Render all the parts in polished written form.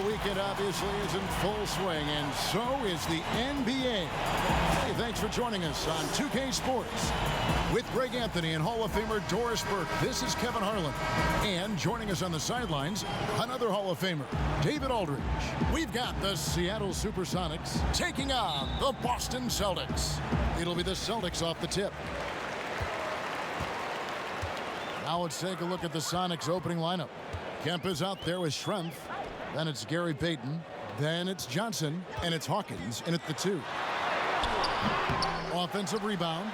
the weekend obviously is in full swing, and so is the NBA. Hey, thanks for joining us on 2K Sports. With Greg Anthony and Hall of Famer Doris Burke, this is Kevin Harlan. And joining us on the sidelines, another Hall of Famer, David Aldridge. We've got the Seattle Supersonics taking on the Boston Celtics. It'll be the Celtics off the tip. Now let's take a look at the Sonics opening lineup. Kemp is out there with Schrempf. Then it's Gary Payton. Then it's Johnson. And it's Hawkins in at the 2. Offensive rebound.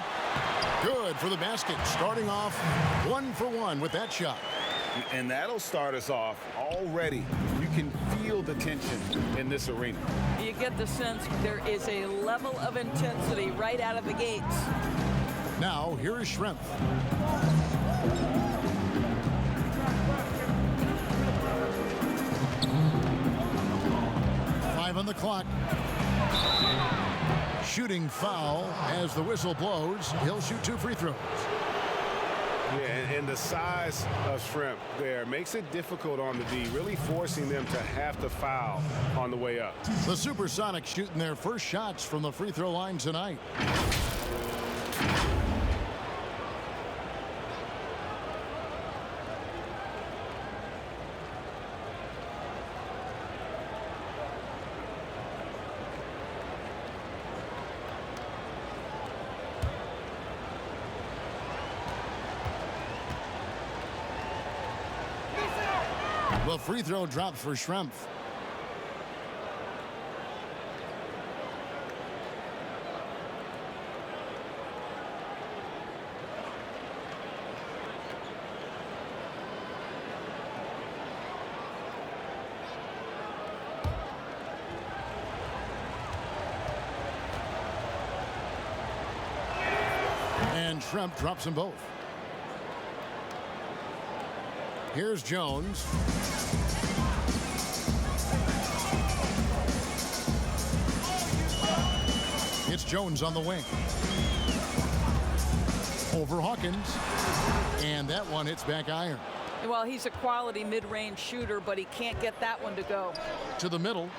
Good for the basket. Starting off 1 for 1 with that shot. And that'll start us off already. You can feel the tension in this arena. You get the sense there is a level of intensity right out of the gates. Now, here is Schrempf. On the clock. Shooting foul as the whistle blows. He'll shoot 2 free throws. Yeah, and the size of Schrempf there makes it difficult on the D, really forcing them to have to foul on the way up. The Supersonics shooting their first shots from the free throw line tonight. The free throw drops for Schrempf. And Schrempf drops them both. Here's Jones. It's Jones on the wing. Over Hawkins. And that one hits back iron. Well, he's a quality mid-range shooter, but he can't get that one to go. To the middle.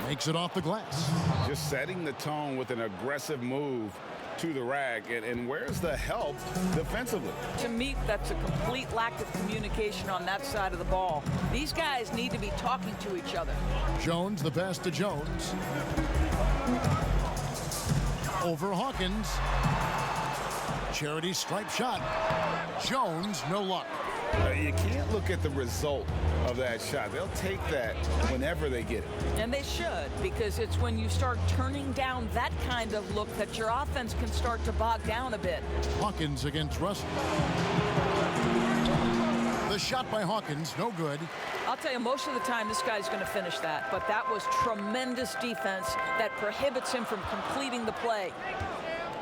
Makes it off the glass. Just setting the tone with an aggressive move to the rack. And where's the help defensively? To me, that's a complete lack of communication on that side of the ball. These guys need to be talking to each other. Jones, the pass to Jones. Over Hawkins. Charity stripe shot. Jones, no luck. You can't look at the result of that shot. They'll take that whenever they get it. And they should, because it's when you start turning down that kind of look that your offense can start to bog down a bit. Hawkins against Russell. The shot by Hawkins, no good. I'll tell you, most of the time this guy's going to finish that, but that was tremendous defense that prohibits him from completing the play.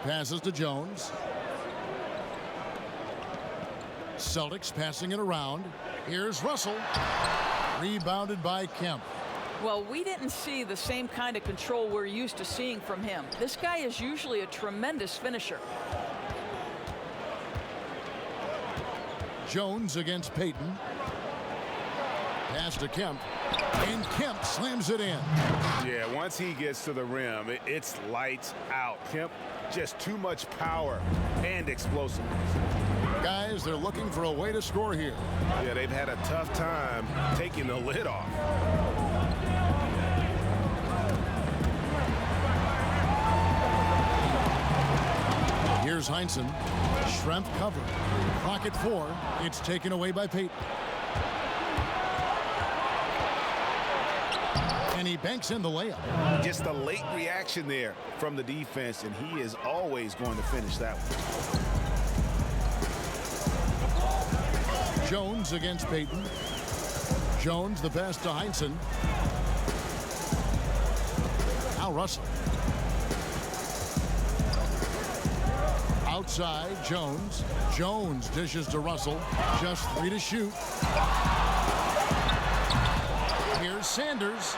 Passes to Jones. Celtics passing it around. Here's Russell. Rebounded by Kemp. Well, we didn't see the same kind of control we're used to seeing from him. This guy is usually a tremendous finisher. Jones against Payton. Pass to Kemp. And Kemp slams it in. Yeah, once he gets to the rim, it's lights out. Kemp, just too much power and explosiveness. Guys, they're looking for a way to score here. Yeah, they've had a tough time taking the lid off. Here's Heinsohn. Schrempf covered. Pocket 4. It's taken away by Payton. And he banks in the layup. Just a late reaction there from the defense, and he is always going to finish that one. Jones against Payton. Jones, the pass to Heinsohn. Now Russell. Outside, Jones. Jones dishes to Russell. Just 3 to shoot. Here's Sanders.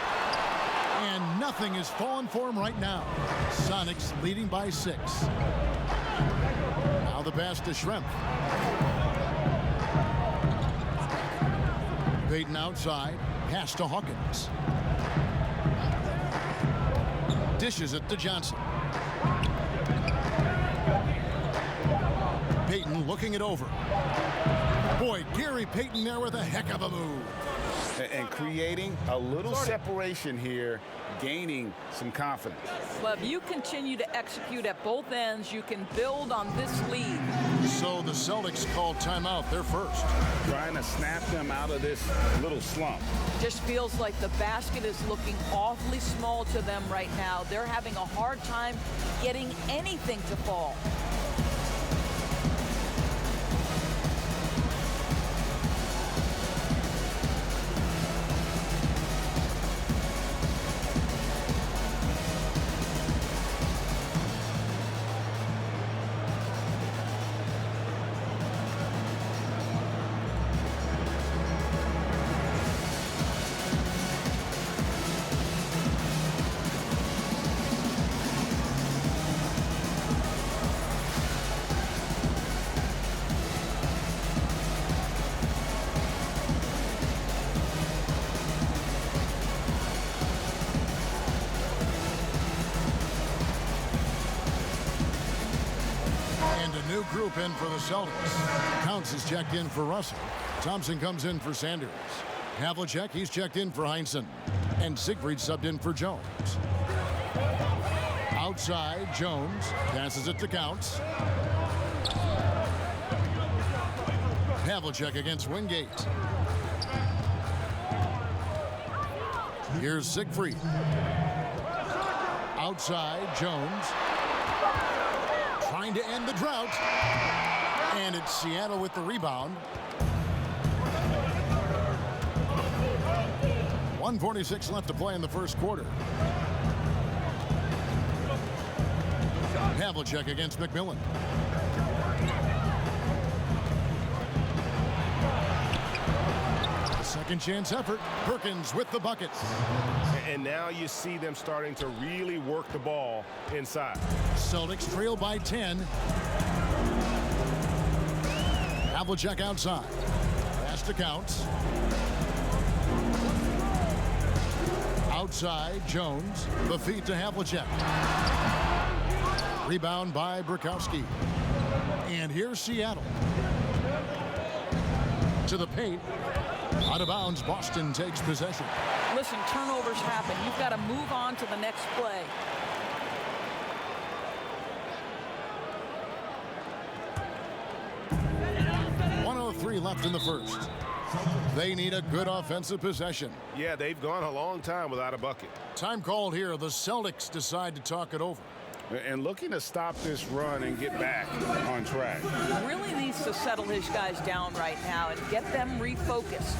And nothing is falling for him right now. Sonics leading by 6. Now the pass to Schrempf. Payton outside. Pass to Hawkins. Dishes it to Johnson. Payton looking it over. Boy, Gary Payton there with a heck of a move. And creating a little separation here, gaining some confidence. Well, if you continue to execute at both ends, you can build on this lead. So the Celtics called timeout, their first. Trying to snap them out of this little slump. Just feels like the basket is looking awfully small to them right now. They're having a hard time getting anything to fall. New group in for the Celtics. Counts is checked in for Russell. Thompson comes in for Sanders. Havlicek, he's checked in for Heinsohn. And Siegfried subbed in for Jones. Outside, Jones passes it to Counts. Havlicek against Wingate. Here's Siegfried. Outside, Jones. Trying to end the drought. And it's Seattle with the rebound. 1:46 left to play in the first quarter. Havlicek against McMillan. Second chance effort. Perkins with the bucket. And now you see them starting to really work the ball inside. Celtics trail by 10. Havlicek outside. Pass to Counts. Outside, Jones. The feed to Havlicek. Rebound by Bukowski. And here's Seattle. To the paint. Out of bounds, Boston takes possession. Listen, turnovers happen. You've got to move on to the next play. .103 left in the first. They need a good offensive possession. Yeah, they've gone a long time without a bucket. Time called here. The Celtics decide to talk it over. And looking to stop this run and get back on track. Really needs to settle his guys down right now and get them refocused.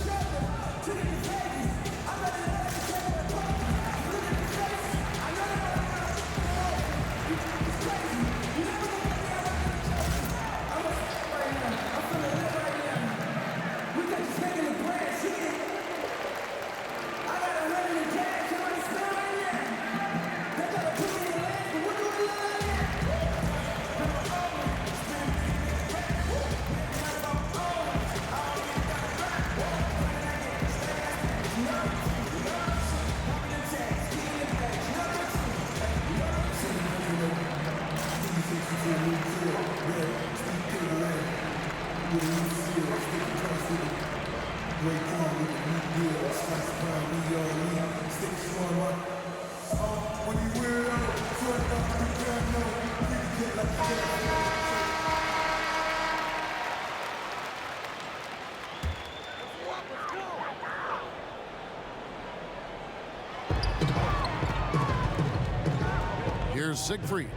Here's Siegfried.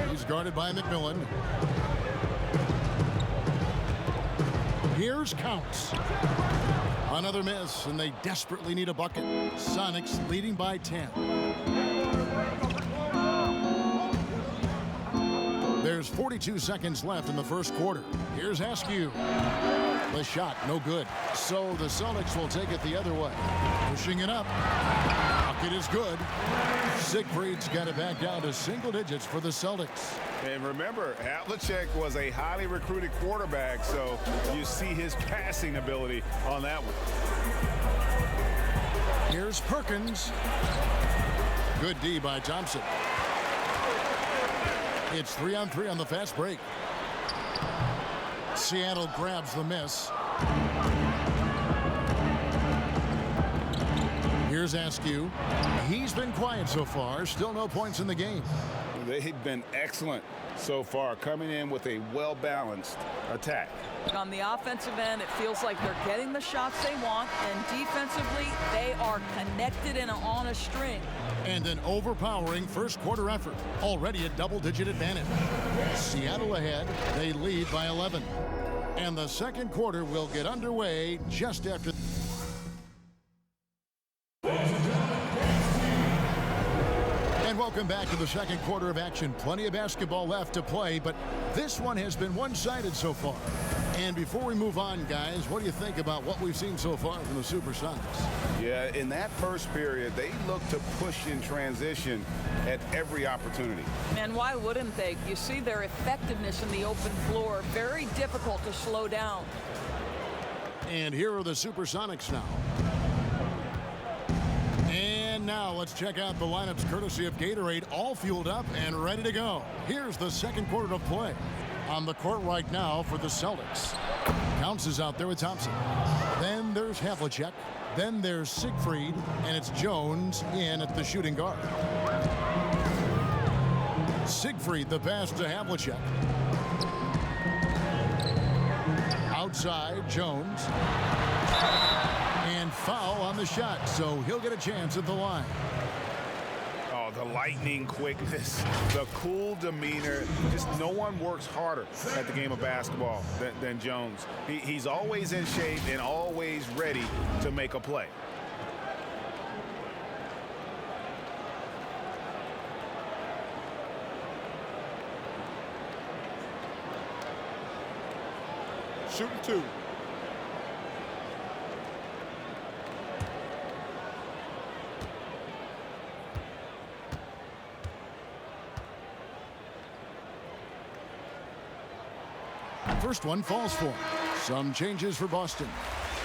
He's guarded by McMillan. Here's Counts. Another miss, and they desperately need a bucket. Sonics leading by 10. There's 42 seconds left in the first quarter. Here's Askew. The shot, no good. So the Celtics will take it the other way. Pushing it up. Bucket is good. Siegfried's got it back down to single digits for the Celtics. And remember, Havlicek was a highly recruited quarterback, so you see his passing ability on that one. Here's Perkins. Good D by Thompson. It's 3-on-3 on the fast break. Seattle grabs the miss. Here's Askew. He's been quiet so far. Still no points in the game. They've been excellent so far, coming in with a well-balanced attack. On the offensive end, it feels like they're getting the shots they want, and defensively, they are connected and on a string. And an overpowering first quarter effort. Already a double-digit advantage. Seattle ahead. They lead by 11. And the second quarter will get underway just after. And welcome back to the second quarter of action. Plenty of basketball left to play, but this one has been one-sided so far. And before we move on, guys, what do you think about what we've seen so far from the Supersonics? Yeah, in that first period, they looked to push in transition at every opportunity. And why wouldn't they? You see their effectiveness in the open floor. Very difficult to slow down. And here are the Supersonics now. And now let's check out the lineups courtesy of Gatorade, all fueled up and ready to go. Here's the second quarter of play. On the court right now for the Celtics. Counts is out there with Thompson. Then there's Havlicek. Then there's Siegfried, and it's Jones in at the shooting guard. Siegfried, the pass to Havlicek. Outside, Jones. And foul on the shot, so he'll get a chance at the line. Oh, the lightning quickness, the cool demeanor. Just no one works harder at the game of basketball than Jones. He's always in shape and always ready to make a play. Shooting two. First one falls for him. Some changes for Boston.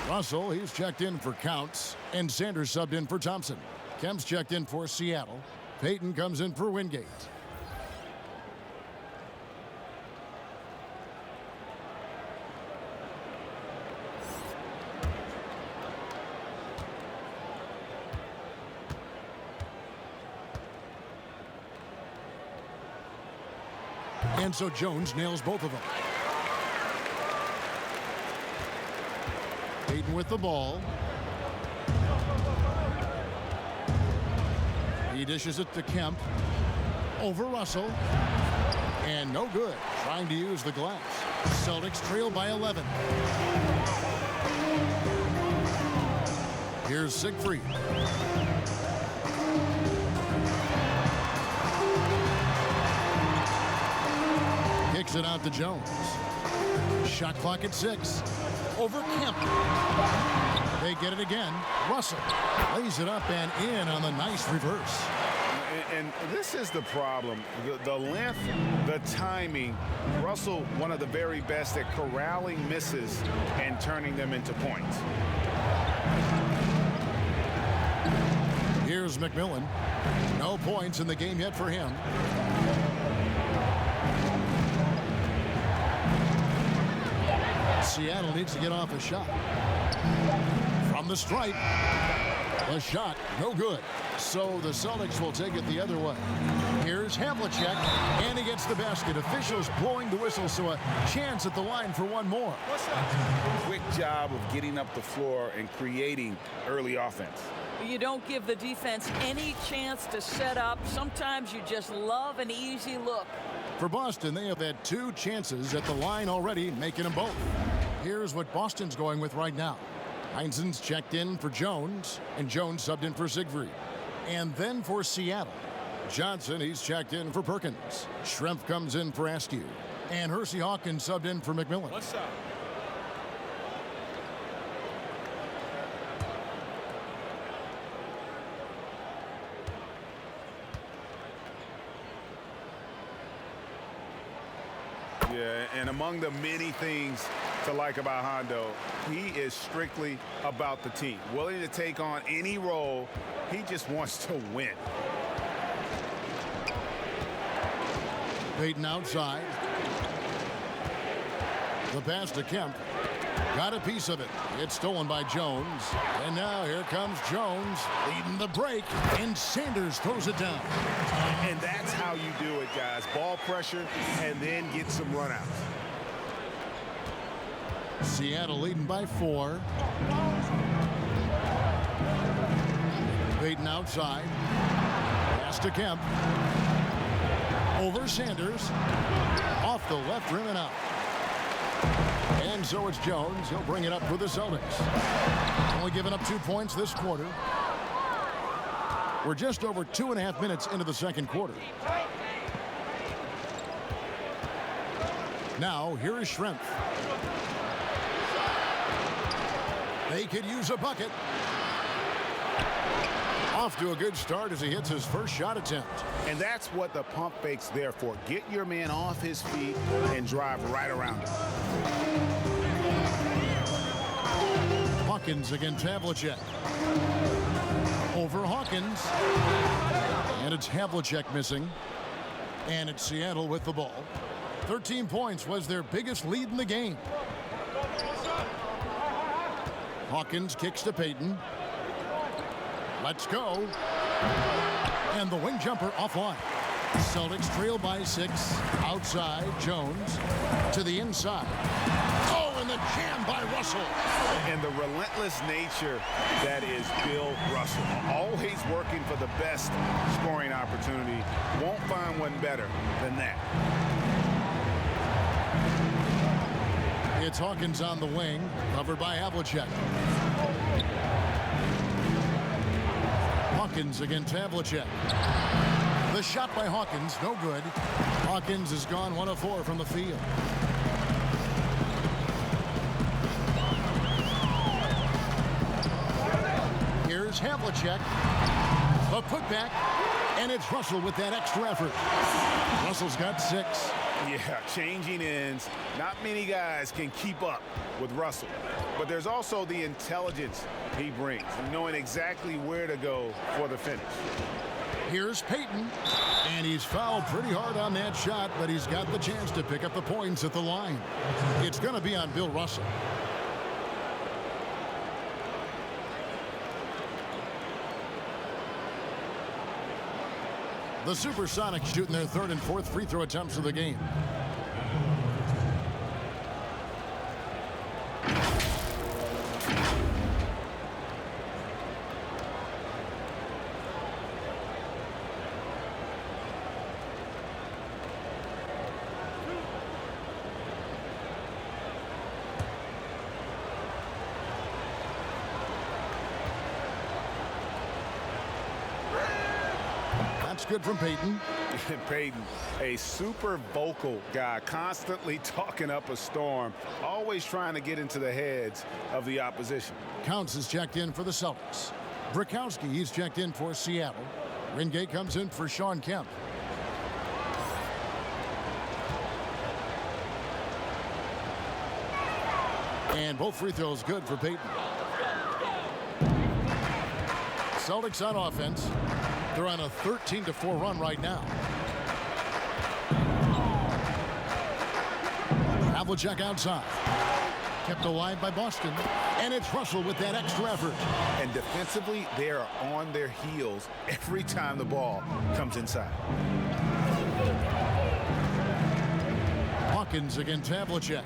Russell, he's checked in for Counts, and Sanders subbed in for Thompson. Kemp's checked in for Seattle. Payton comes in for Wingate. And so Jones nails both of them. Payton with the ball. He dishes it to Kemp. Over Russell. And no good. Trying to use the glass. Celtics trail by 11. Here's Siegfried. Kicks it out to Jones. Shot clock at 6. Over Kemp. They get it again. Russell lays it up and in on the nice reverse. And this is the problem. The length, the timing. Russell, one of the very best at corralling misses and turning them into points. Here's McMillan. No points in the game yet for him. Seattle needs to get off a shot. From the stripe. The shot, no good. So the Celtics will take it the other way. Here's Havlicek, and he gets the basket. Officials blowing the whistle, so a chance at the line for one more. Quick job of getting up the floor and creating early offense. You don't give the defense any chance to set up. Sometimes you just love an easy look. For Boston, they have had 2 chances at the line already, making them both. Here's what Boston's going with right now. Heinzen's checked in for Jones, and Jones subbed in for Siegfried. And then for Seattle, Johnson, he's checked in for Perkins. Schrempf comes in for Askew. And Hersey Hawkins subbed in for McMillan. What's up? Yeah, And among the many things to like about Hondo, he is strictly about the team. Willing to take on any role. He just wants to win. Payton outside. The pass to Kemp. Got a piece of it. It's stolen by Jones. And now here comes Jones leading the break. And Sanders throws it down. And that's how you do it, guys. Ball pressure and then get some runouts. Seattle leading by 4. Payton outside. Pass to Kemp. Over Sanders. Off the left rim and out. And so it's Jones. He'll bring it up for the Celtics. Only giving up 2 points this quarter. We're just over 2.5 minutes into the second quarter. Now, here is Schrempf. They could use a bucket. Off to a good start as he hits his first shot attempt. And that's what the pump fake's there for. Get your man off his feet and drive right around him. Hawkins against Havlicek. Over Hawkins. And it's Havlicek missing. And it's Seattle with the ball. 13 points was their biggest lead in the game. Hawkins kicks to Payton. Let's go. And the wing jumper offline. Celtics trail by 6. Outside, Jones. To the inside. Oh, and the jam by Russell. And the relentless nature that is Bill Russell. Always working for the best scoring opportunity. Won't find one better than that. It's Hawkins on the wing, covered by Havlicek. Hawkins against Havlicek. The shot by Hawkins, no good. Hawkins has gone 1 of 4 from the field. Here's Havlicek. A putback, and it's Russell with that extra effort. Russell's got 6. Yeah, changing ends. Not many guys can keep up with Russell. But there's also the intelligence he brings, knowing exactly where to go for the finish. Here's Payton, and he's fouled pretty hard on that shot, but he's got the chance to pick up the points at the line. It's going to be on Bill Russell. The Supersonics shooting their 3rd and 4th free throw attempts of the game. That's good from Payton. Payton, a super vocal guy, constantly talking up a storm, always trying to get into the heads of the opposition. Counts is checked in for the Celtics. Brakowski, he's checked in for Seattle. Ringate comes in for Sean Kemp. And both free throws good for Payton. Celtics on offense. They're on a 13-4 run right now. Havlicek outside. Kept alive by Boston. And it's Russell with that extra effort. And defensively, they are on their heels every time the ball comes inside. Hawkins against Havlicek.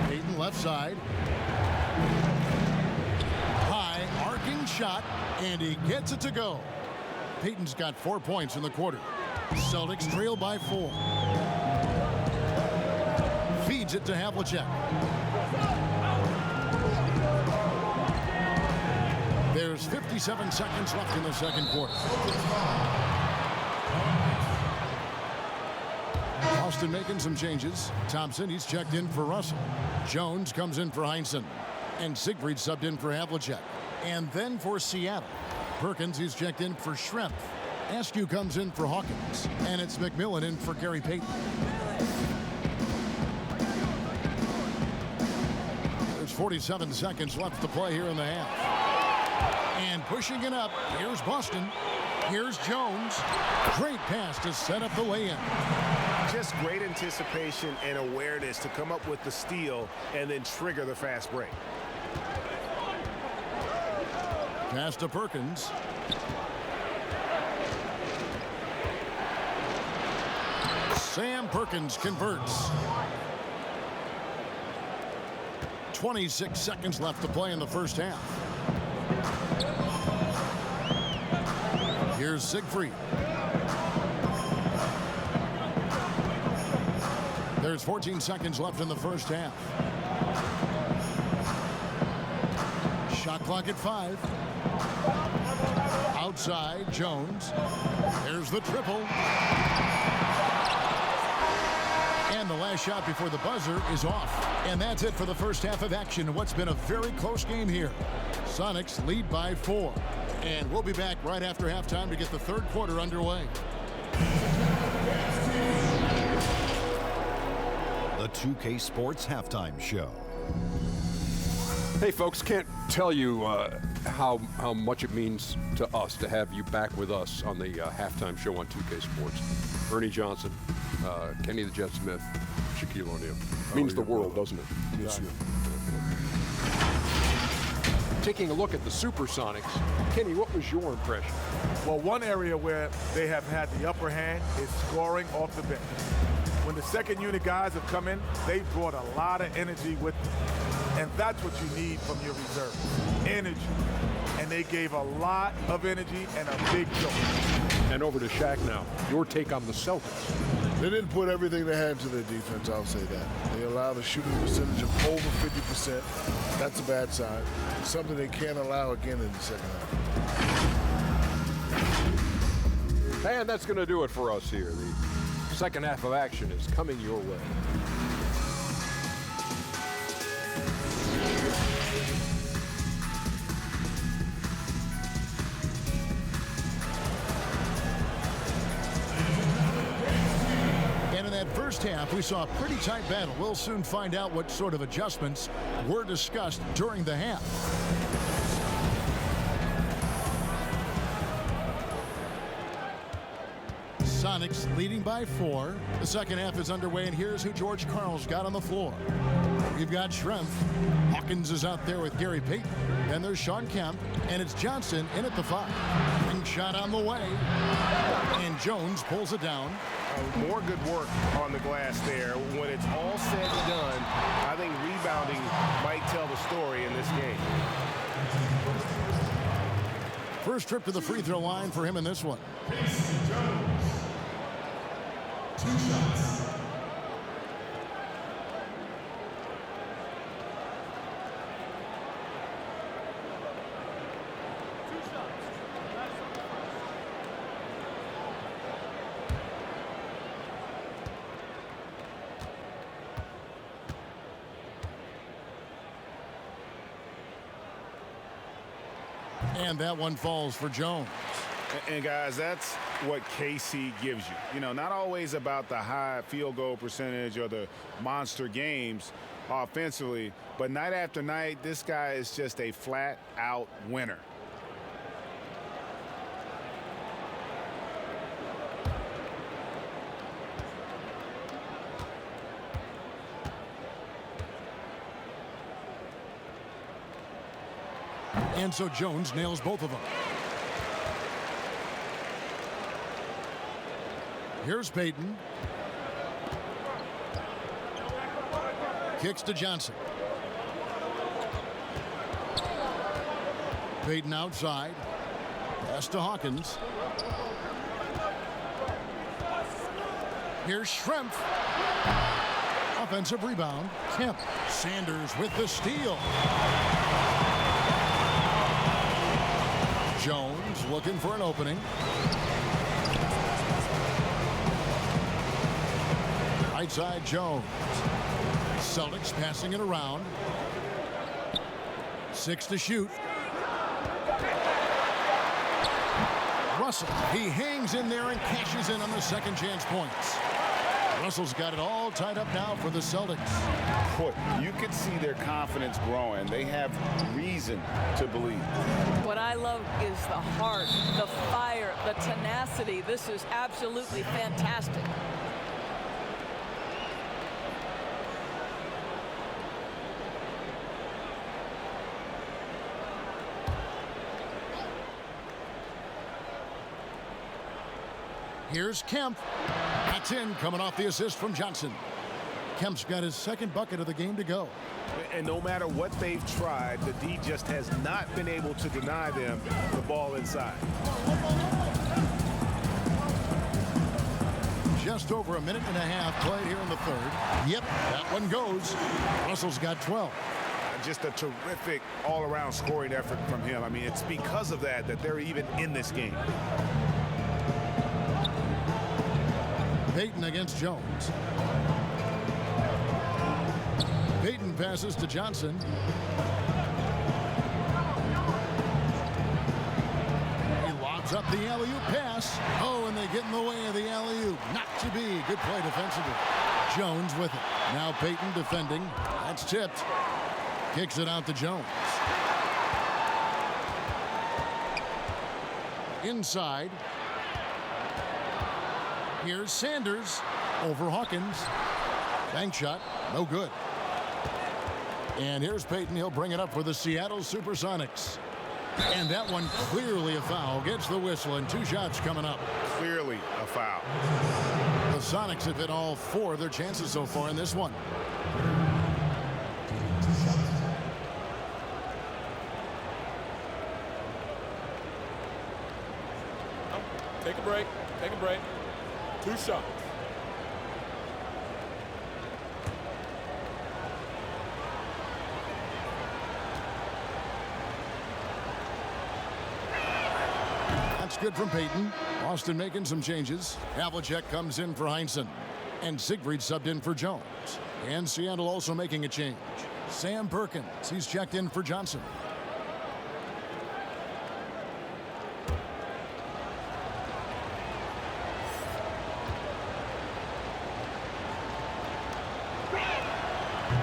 Payton left side. High, arcing shot, and he gets it to go. Payton's got 4 points in the quarter. Celtics trail by 4. Feeds it to Havlicek. There's 57 seconds left in the second quarter. Austin making some changes. Thompson, he's checked in for Russell. Jones comes in for Heinsohn. And Siegfried subbed in for Havlicek. And then for Seattle, Perkins, he's checked in for Schrempf. Askew comes in for Hawkins. And it's McMillan in for Gary Payton. 47 seconds left to play here in the half. And pushing it up, here's Boston. Here's Jones. Great pass to set up the lay-in. Just great anticipation and awareness to come up with the steal and then trigger the fast break. Pass to Perkins. Sam Perkins converts. 26 seconds left to play in the first half. Here's Siegfried. There's 14 seconds left in the first half. Shot clock at 5. Outside, Jones. There's the triple. And the last shot before the buzzer is off. And that's it for the first half of action in what's been a very close game here. Sonics lead by 4. And we'll be back right after halftime to get the third quarter underway. The 2K Sports Halftime Show. Hey folks, can't tell you how much it means to us to have you back with us on the halftime show on 2K Sports. Ernie Johnson, Kenny the Jet Smith, Shaquille O'Neal. Means the world, doesn't it? Yes, Taking a look at the Supersonics, Kenny, what was your impression? Well, one area where they have had the upper hand is scoring off the bench. When the second unit guys have come in, they've brought a lot of energy with them. And that's what you need from your reserve, energy. And they gave a lot of energy and a big jolt. And over to Shaq now. Your take on the Celtics. They didn't put everything they had into their defense, I'll say that. They allowed a shooting percentage of over 50%. That's a bad sign. It's something they can't allow again in the second half. And that's going to do it for us here. The second half of action is coming your way. First half, we saw a pretty tight battle. We'll soon find out what sort of adjustments were discussed during the half. Sonics leading by 4. The second half is underway, and here's who George Karl's got on the floor. We've got Schrempf. Hawkins is out there with Gary Payton. Then there's Sean Kemp, and it's Johnson in at the 5. Ring shot on the way, and Jones pulls it down. More good work on the glass there. When it's all said and done, I think rebounding might tell the story in this game. First trip to the free throw line for him in this one. 2 shots. And that one falls for Jones. And guys, that's what KC gives you. You know, not always about the high field goal percentage or the monster games offensively, but night after night, this guy is just a flat out winner. And so Jones nails both of them. Here's Payton. Kicks to Johnson. Payton outside. Pass to Hawkins. Here's Schrempf. Offensive rebound. Kemp. Sanders with the steal. Jones looking for an opening. Right side, Jones. Celtics passing it around. 6 to shoot. Russell, he hangs in there and cashes in on the second chance points. Russell's got it all tied up now for the Celtics. Boy, you could see their confidence growing. They have reason to believe. What I love is the heart, the fire, the tenacity. This is absolutely fantastic. Here's Kemp. That's in, coming off the assist from Johnson. Kemp's got his second bucket of the game to go. And no matter what they've tried, the D just has not been able to deny them the ball inside. Just over a minute and a half played here in the third. Yep, that one goes. Russell's got 12. Just a terrific all-around scoring effort from him. I mean, it's because of that they're even in this game. Payton against Jones. Payton passes to Johnson. He lobs up the alley-oop pass. Oh, and they get in the way of the alley-oop. Not to be. Good play defensively. Jones with it. Now Payton defending. That's tipped. Kicks it out to Jones. Inside. Here's Sanders over Hawkins. Bank shot, no good. And here's Payton. He'll bring it up for the Seattle Supersonics. And that one clearly a foul. Gets the whistle, and 2 shots coming up. Clearly a foul. The Sonics have hit all 4 of their chances so far in this one. Take a break. Take a break. 2 shots. That's good from Payton. Austin making some changes. Havlicek comes in for Heinsohn. And Siegfried subbed in for Jones. And Seattle also making a change. Sam Perkins. He's checked in for Johnson.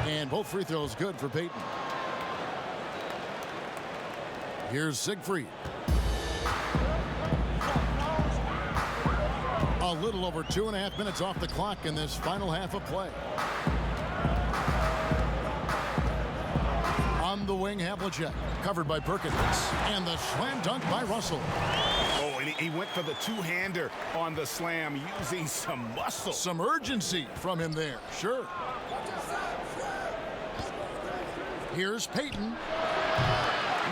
And both free throws good for Payton. Here's Siegfried. A little over 2.5 minutes off the clock in this final half of play. On the wing, Havlicek, covered by Perkins. And the slam dunk by Russell. Oh, and he went for the two-hander on the slam, using some muscle. Some urgency from him there, sure. Here's Payton.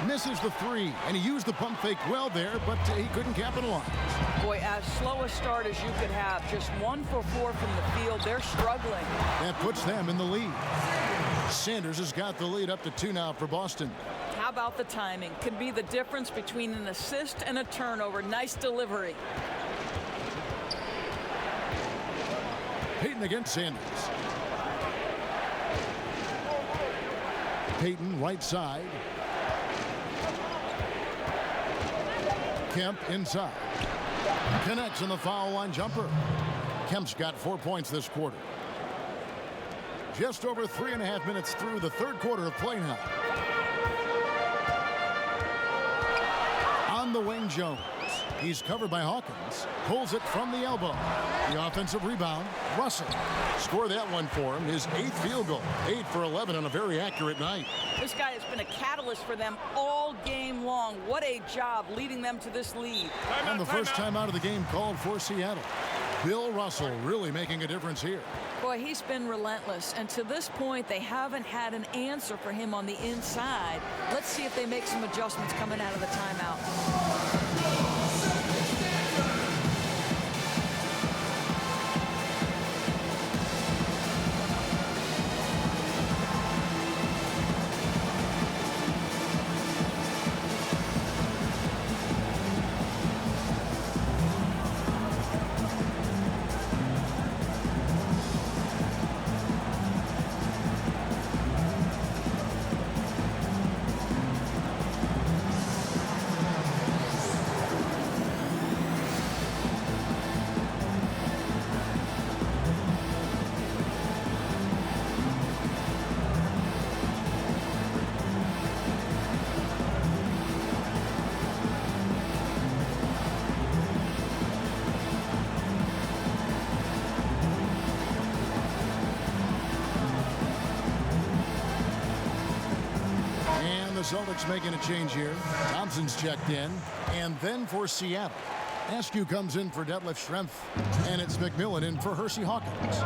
Misses the 3, and he used the pump fake well there, but he couldn't capitalize. Boy, as slow a start as you could have. Just 1 for 4 from the field. They're struggling. That puts them in the lead. Sanders has got the lead up to 2 now for Boston. How about the timing? Could be the difference between an assist and a turnover. Nice delivery. Payton against Sanders. Payton right side. Kemp inside. Connects in the foul line jumper. Kemp's got 4 points this quarter. Just over 3.5 minutes through the third quarter of play now. On the wing, Jones. He's covered by Hawkins. Pulls it from the elbow. The offensive rebound. Russell. Score that one for him. His 8th field goal. 8 for 11 on a very accurate night. This guy has been a catalyst for them all game long. What a job leading them to this lead. And the first time out of the game called for Seattle. Bill Russell really making a difference here. Boy, he's been relentless. And to this point, they haven't had an answer for him on the inside. Let's see if they make some adjustments coming out of the timeout. And the Celtics making a change here. Thompson's checked in. And then for Seattle, Askew comes in for Detlef Schrempf. And it's McMillan in for Hersey Hawkins.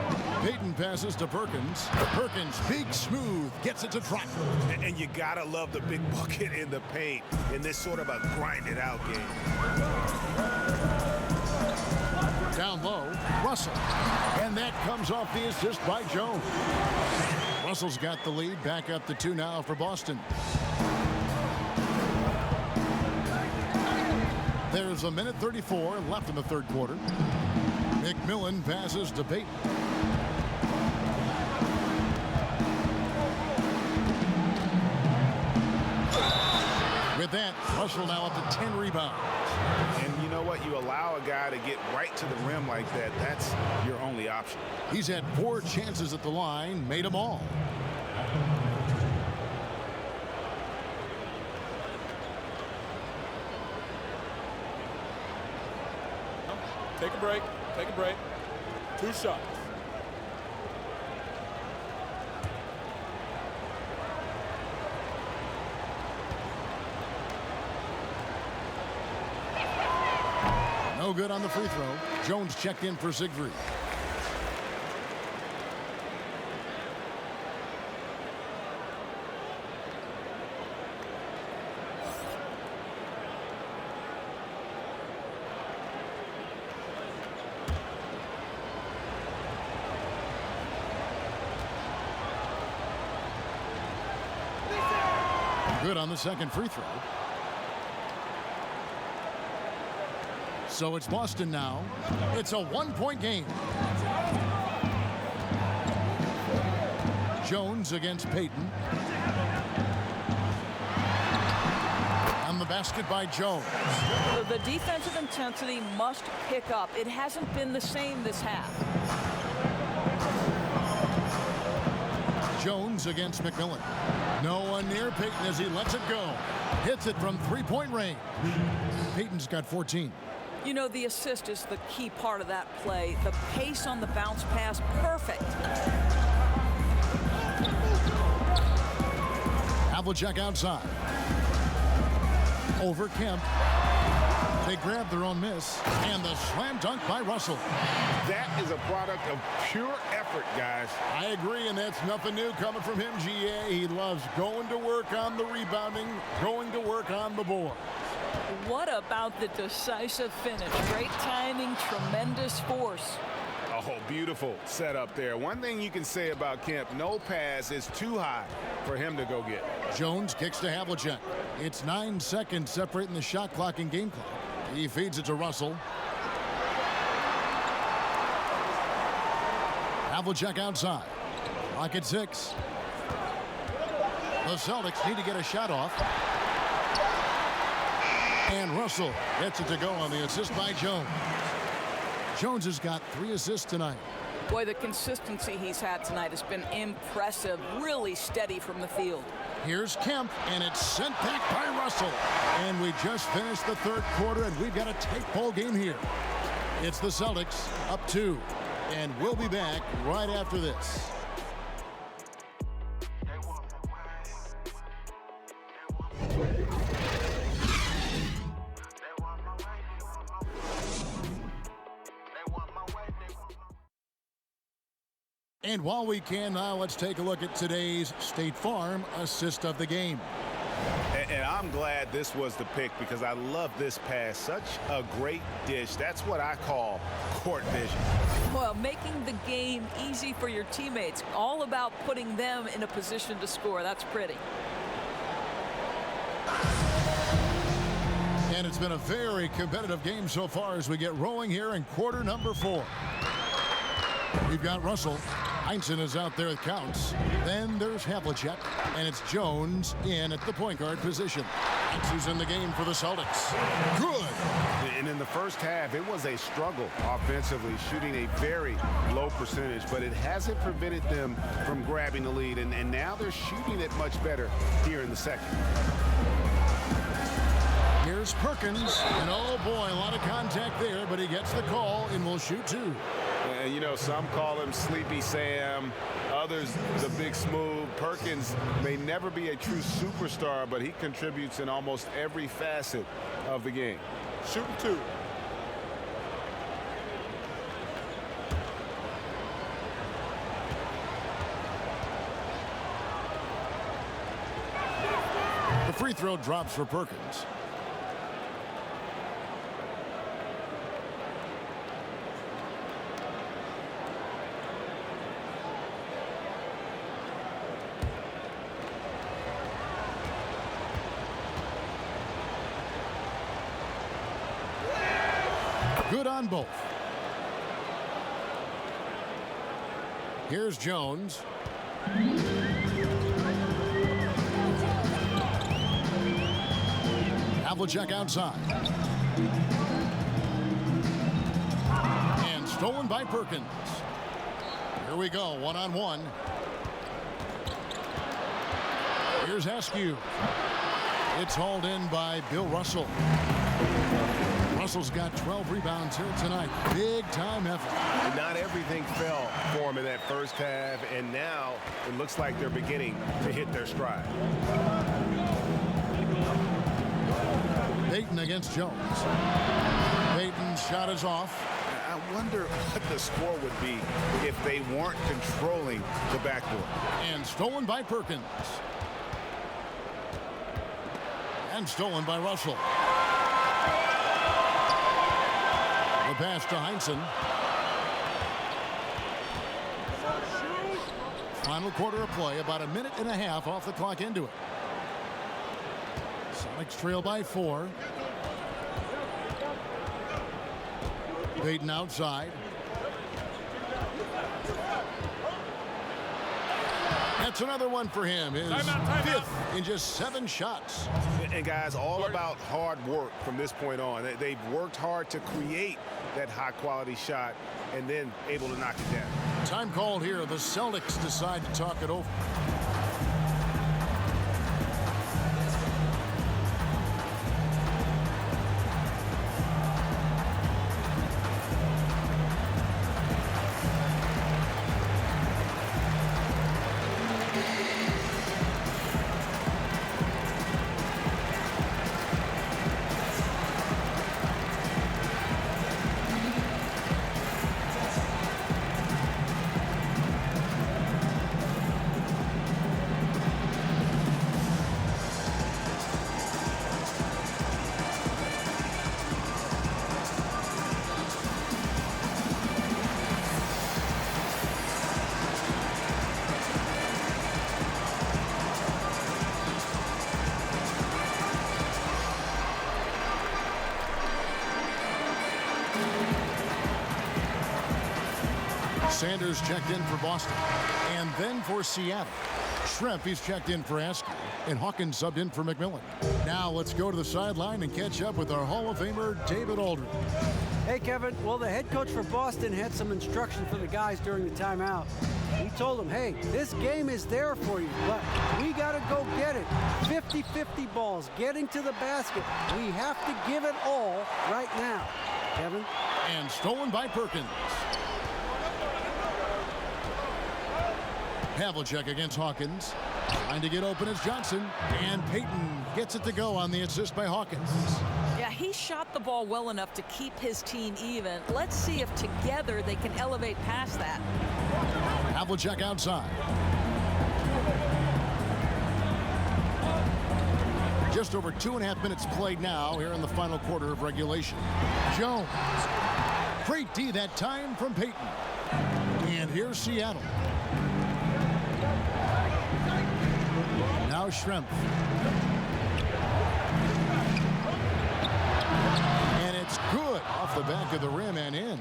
Payton passes to Perkins. Perkins, big smooth, gets it to Trot. And you gotta love the big bucket in the paint in this sort of a grinded out game. Down low, Russell. And that comes off the assist by Jones. Russell's got the lead, back up to 2 now for Boston. There's a minute 34 left in the third quarter. McMillan passes to Payton. With that, Russell now up to 10 rebounds. And you know what? You allow a guy to get right to the rim like that. That's your only option. He's had 4 chances at the line, made them all. Take a break. Take a break. 2 shots. No good on the free throw. Jones checked in for Siegfried. Good on the second free throw. So it's Boston now. It's a 1-point game. Jones against Payton. On the basket by Jones. The defensive intensity must pick up. It hasn't been the same this half. Jones against McMillan. No one near Payton as he lets it go. Hits it from 3-point range. Payton's got 14. You know, the assist is the key part of that play. The pace on the bounce pass, perfect. Havlicek outside. Over Kemp. They grab their own miss. And the slam dunk by Russell. That is a product of pure effort, guys. I agree, and that's nothing new coming from him, GA. He loves going to work on the rebounding, going to work on the board. What about the decisive finish? Great timing, tremendous force. Oh, beautiful setup there. One thing you can say about Kemp, no pass is too high for him to go get. Jones kicks to Havlicek. It's 9 seconds separating the shot clock and game clock. He feeds it to Russell. Havlicek outside. Clock at 6. The Celtics need to get a shot off. And Russell gets it to go on the assist by Jones. Jones has got 3 assists tonight. Boy, the consistency he's had tonight has been impressive. Really steady from the field. Here's Kemp, and it's sent back by Russell. And we just finished the third quarter, and we've got a tight ball game here. It's the Celtics up 2, and we'll be back right after this. And while we can now, let's take a look at today's State Farm assist of the game. And I'm glad this was the pick because I love this pass. Such a great dish. That's what I call court vision. Well, making the game easy for your teammates. All about putting them in a position to score. That's pretty. And it's been a very competitive game so far as we get rolling here in quarter number 4. We've got Russell. Heinsohn is out there at counts. Then there's Havlicek, and it's Jones in at the point guard position. Who's in the game for the Celtics. Good. And in the first half, it was a struggle offensively, shooting a very low percentage, but it hasn't prevented them from grabbing the lead, and now they're shooting it much better here in the second. Here's Perkins, and oh boy, a lot of contact there, but he gets the call and will shoot 2. You know, some call him Sleepy Sam. brother's the big smooth. Perkins may never be a true superstar, but he contributes in almost every facet of the game. Shooting 2. The free throw drops for Perkins. Good on both. Here's Jones. Havlicek outside. And stolen by Perkins. Here we go, one-on-one. Here's Askew. It's hauled in by Bill Russell. Russell's got 12 rebounds here tonight. Big time effort. And not everything fell for him in that first half, and now it looks like they're beginning to hit their stride. Payton against Jones. Payton's shot is off. I wonder what the score would be if they weren't controlling the backboard. And stolen by Perkins. And stolen by Russell. The pass to Heinsohn. Final quarter of play, about a minute and a half off the clock into it. Sonics trail by 4. Payton outside. That's another one for him. His fifth in just 7 shots. And guys, all about hard work from this point on. They've worked hard to create that high quality shot and then able to knock it down. Time called here. The Celtics decide to talk it over. Sanders checked in for Boston. And then for Seattle. Schrempf, he's checked in for Askew. And Hawkins subbed in for McMillan. Now let's go to the sideline and catch up with our Hall of Famer, David Aldridge. Hey, Kevin. Well, the head coach for Boston had some instruction for the guys during the timeout. He told them, hey, this game is there for you, but we got to go get it. 50-50 balls, getting to the basket. We have to give it all right now, Kevin. And stolen by Perkins. Havlicek against Hawkins. Trying to get open is Johnson. And Payton gets it to go on the assist by Hawkins. Yeah, he shot the ball well enough to keep his team even. Let's see if together they can elevate past that. Havlicek outside. Just over 2.5 minutes played now here in the final quarter of regulation. Jones. Great D that time from Payton. And here's Seattle. Now Schrempf. And it's good off the back of the rim and in.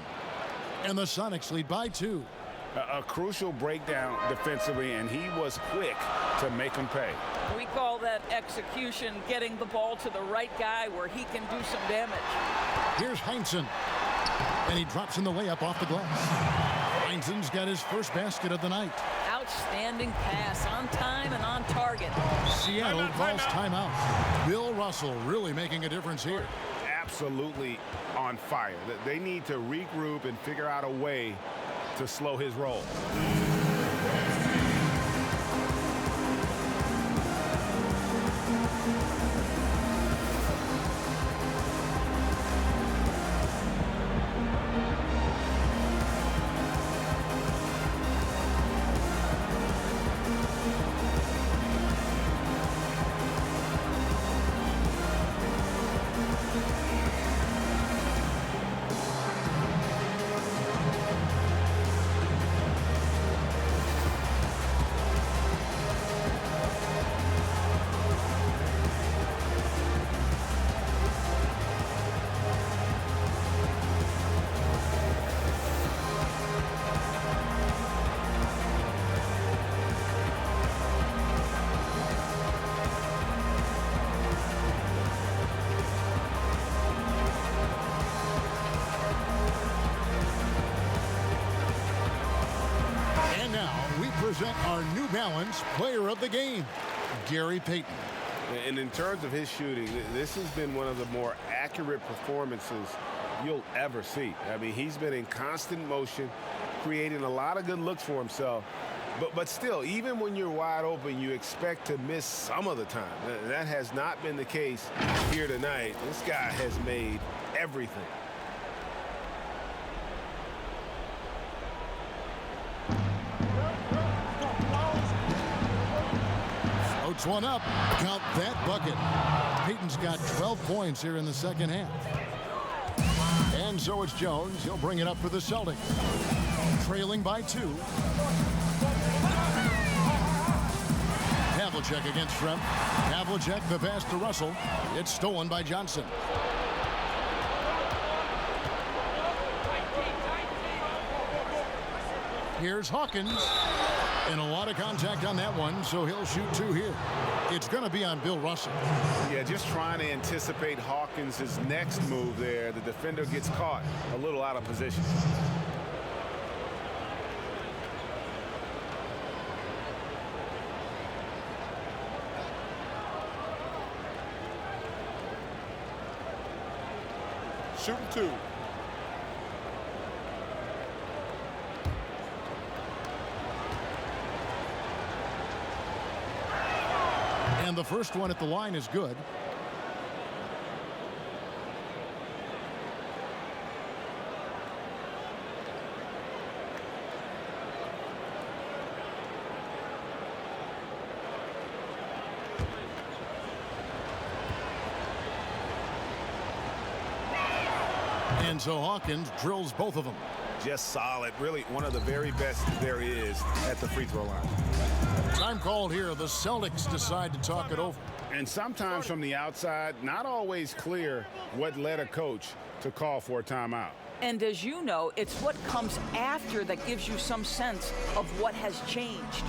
And the Sonics lead by 2. A crucial breakdown defensively, and he was quick to make them pay. We call that execution, getting the ball to the right guy where he can do some damage. Here's Heinsohn. And he drops in the layup off the glass. Heinsohn's got his first basket of the night. Outstanding pass, on time and on target. Seattle calls timeout. Bill Russell really making a difference here. Absolutely on fire. They need to regroup and figure out a way to slow his roll. present our New Balance Player of the Game, Gary Payton. And in terms of his shooting, this has been one of the more accurate performances you'll ever see. I mean, he's been in constant motion, creating a lot of good looks for himself. But still, even when you're wide open, you expect to miss some of the time. That has not been the case here tonight. This guy has made everything. Floats one up. Count that bucket. Payton's got 12 points here in the second half. And so it's Jones. He'll bring it up for the Celtics. Trailing by 2. Havlicek against Shrimp. Havlicek the pass to Russell. It's stolen by Johnson. Here's Hawkins. And a lot of contact on that one, so he'll shoot 2 here. It's going to be on Bill Russell. Yeah, just trying to anticipate Hawkins' next move there. The defender gets caught a little out of position. Shooting 2. And the first one at the line is good. And so Hawkins drills both of them. Just solid. Really one of the very best there is at the free throw line. Time called here. The Celtics decide to talk it over. And sometimes from the outside, not always clear what led a coach to call for a timeout. And as you know, it's what comes after that gives you some sense of what has changed.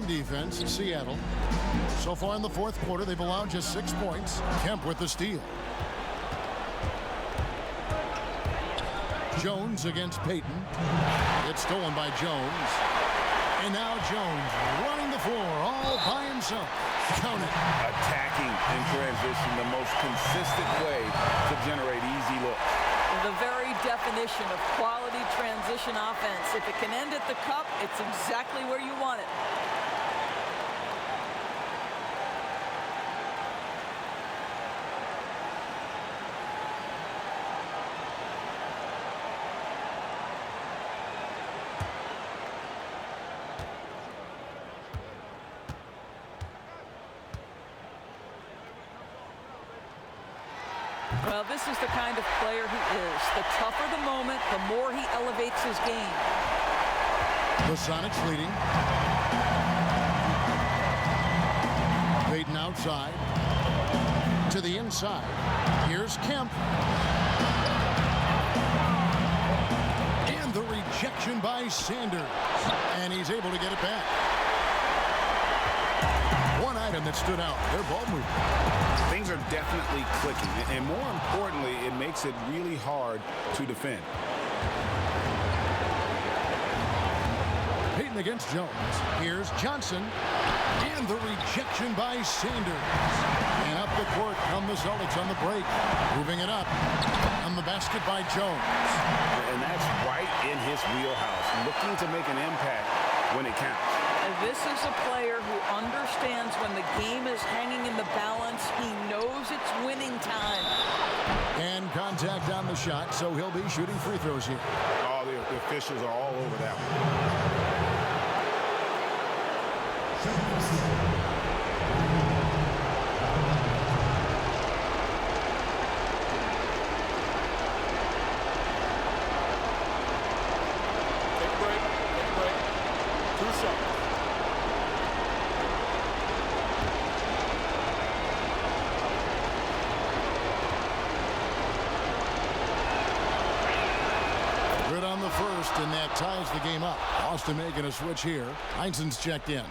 Defense, Seattle. So far in the fourth quarter, they've allowed just 6 points. Kemp with the steal. Jones against Payton. It's stolen by Jones. And now Jones running the floor all by himself. Count it. Attacking in transition, the most consistent way to generate easy looks. The very definition of quality transition offense. If it can end at the cup, it's exactly where you want it. Well, this is the kind of player he is. The tougher the moment, the more he elevates his game. The Sonics leading. Payton outside. To the inside. Here's Kemp. And the rejection by Sanders. And he's able to get it back. One item that stood out, their ball movement. Things are definitely clicking, and more importantly, it makes it really hard to defend. Payton against Jones. Here's Johnson. And the rejection by Sanders. And up the court come the Celtics on the break. Moving it up. On the basket by Jones. And that's right in his wheelhouse. Looking to make an impact when it counts. And this is a player who understands when the game is hanging in the balance. He knows it's winning time. And contact on the shot, so he'll be shooting free throws here. Oh, the officials are all over that one. Good on the first, and that ties the game up. Boston making a switch here. Heinsohn's checked in.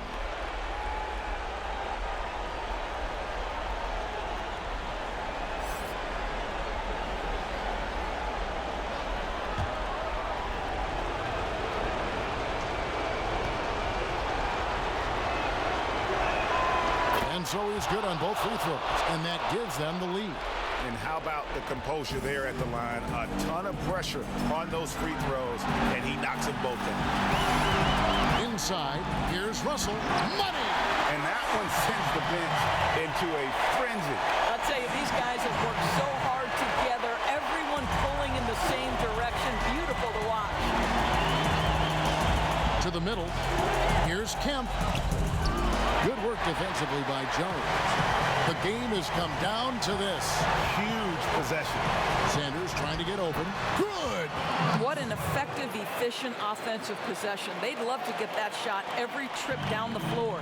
And so he's good on both free throws, and that gives them the lead. And how about the composure there at the line? A ton of pressure on those free throws, and he knocks them both in. Inside, here's Russell. Money! And that one sends the bench into a frenzy. I'll tell you, these guys have worked so hard together. Everyone pulling in the same direction. Beautiful to watch. To the middle. Here's Kemp. Good work defensively by Jones. The game has come down to this. Huge possession. Sanders trying to get open. Good! What an effective, efficient offensive possession. They'd love to get that shot every trip down the floor.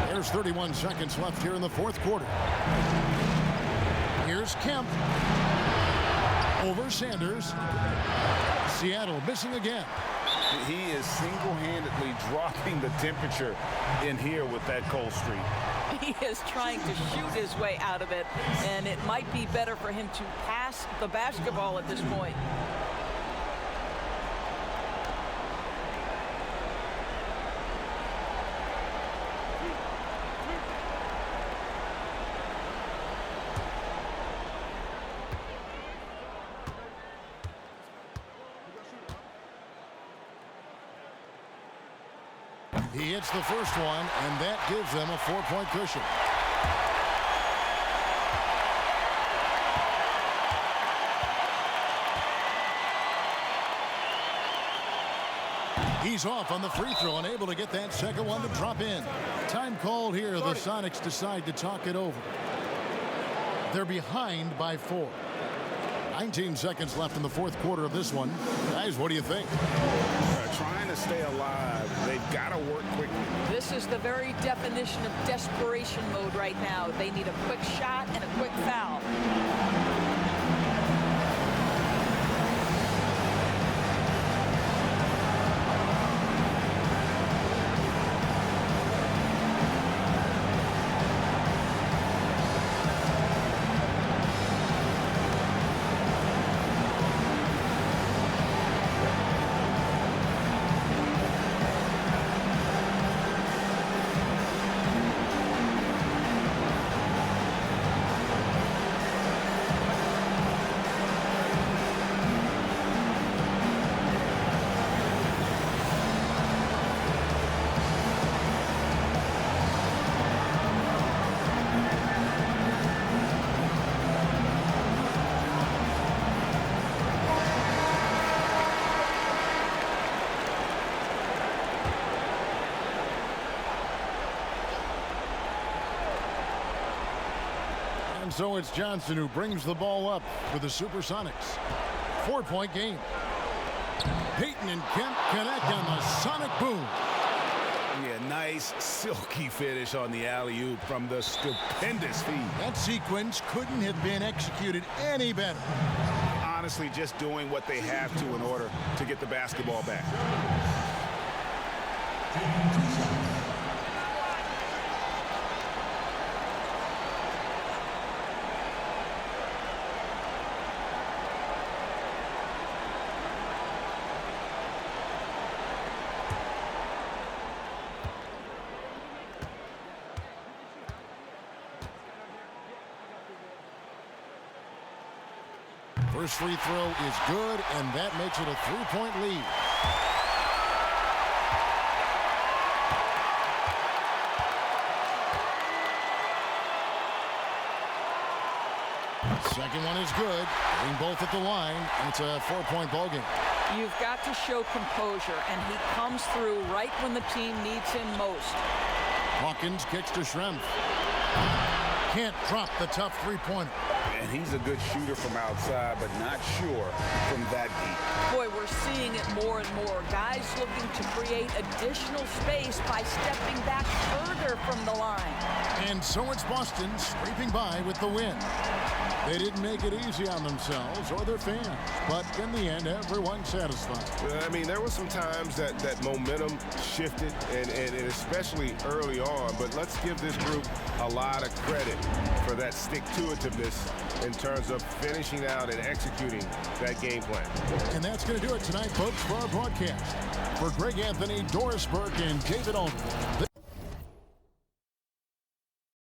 There's 31 seconds left here in the fourth quarter. Here's Kemp. Over Sanders. Seattle missing again. He is single-handedly dropping the temperature in here with that cold streak. He is trying to shoot his way out of it, and it might be better for him to pass the basketball at this point. He hits the first one, and that gives them a 4-point cushion. He's off on the free throw and able to get that second one to drop in. Time called here. The Sonics decide to talk it over. They're behind by 4. 19 seconds left in the fourth quarter of this one. Guys, what do you think? Trying to stay alive. They've got to work quickly. This is the very definition of desperation mode right now. They need a quick shot and a quick foul. And so it's Johnson who brings the ball up for the Supersonics. 4-point game. Payton and Kemp connect on the Sonic boom. Yeah, nice silky finish on the alley-oop from the stupendous feed. That sequence couldn't have been executed any better. Honestly, just doing what they have to in order to get the basketball back. First free throw is good, and that makes it a 3-point lead. Second one is good. Getting both at the line. It's a 4-point ball game. You've got to show composure, and he comes through right when the team needs him most. Hawkins kicks to Schrempf. Can't drop the tough three-pointer. And he's a good shooter from outside, but not sure from that deep. Boy, we're seeing it more and more. Guys looking to create additional space by stepping back further from the line. And so it's Boston scraping by with the win. They didn't make it easy on themselves or their fans, but in the end, everyone's satisfied. I mean, there were some times that momentum shifted, and especially early on, but let's give this group a lot of credit for that stick-to-itiveness in terms of finishing out and executing that game plan. And that's going to do it tonight, folks, for our broadcast. For Greg Anthony, Doris Burke, and David Aldridge.